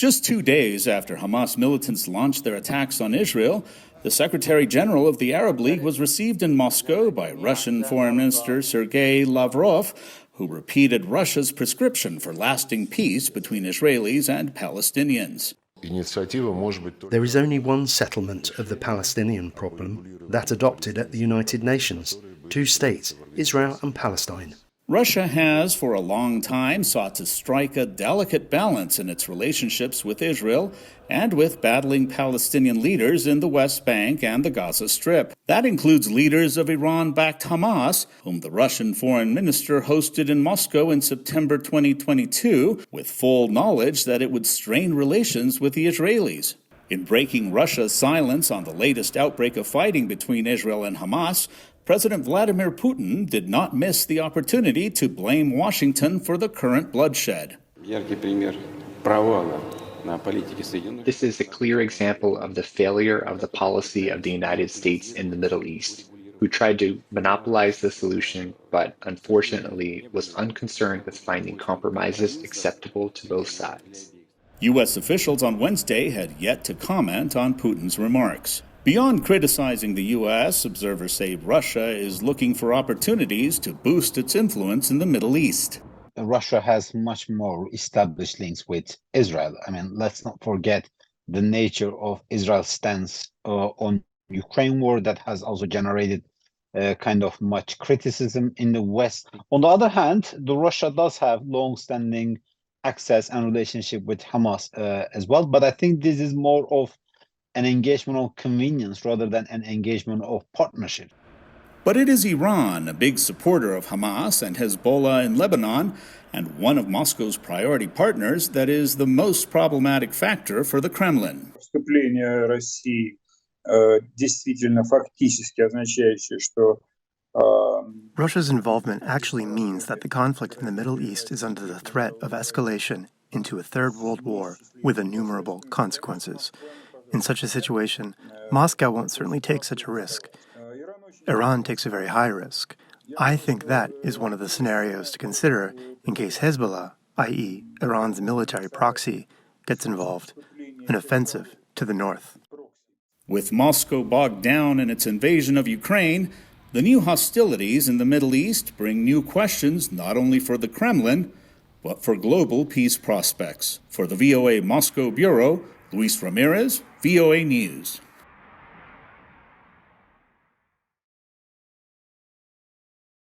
Just 2 days after Hamas militants launched their attacks on Israel, the Secretary General of the Arab League was received in Moscow by Russian Foreign Minister Sergei Lavrov, who repeated Russia's prescription for lasting peace between Israelis and Palestinians. There is only one settlement of the Palestinian problem, that adopted at the United Nations: 2 states, Israel and Palestine. Russia has, for a long time, sought to strike a delicate balance in its relationships with Israel and with battling Palestinian leaders in the West Bank and the Gaza Strip. That includes leaders of Iran-backed Hamas, whom the Russian foreign minister hosted in Moscow in September 2022, with full knowledge that it would strain relations with the Israelis. In breaking Russia's silence on the latest outbreak of fighting between Israel and Hamas, President Vladimir Putin did not miss the opportunity to blame Washington for the current bloodshed. This is a clear example of the failure of the policy of the United States in the Middle East, who tried to monopolize the solution, but unfortunately was unconcerned with finding compromises acceptable to both sides. U.S. officials on Wednesday had yet to comment on Putin's remarks. Beyond criticizing the U.S., observers say Russia is looking for opportunities to boost its influence in the Middle East. Russia has much more established links with Israel. I mean, let's not forget the nature of Israel's stance on Ukraine war that has also generated kind of much criticism in the West. On the other hand, Russia does have long-standing access and relationship with Hamas as well. But I think this is more of an engagement of convenience rather than an engagement of partnership. But it is Iran, a big supporter of Hamas and Hezbollah in Lebanon, and one of Moscow's priority partners, that is the most problematic factor for the Kremlin. Russia's involvement actually means that the conflict in the Middle East is under the threat of escalation into a third world war with innumerable consequences. In such a situation, Moscow won't certainly take such a risk. Iran takes a very high risk. I think that is one of the scenarios to consider in case Hezbollah, i.e. Iran's military proxy, gets involved, an offensive to the north. With Moscow bogged down in its invasion of Ukraine, the new hostilities in the Middle East bring new questions not only for the Kremlin, but for global peace prospects. For the VOA Moscow Bureau, Luis Ramirez, VOA News.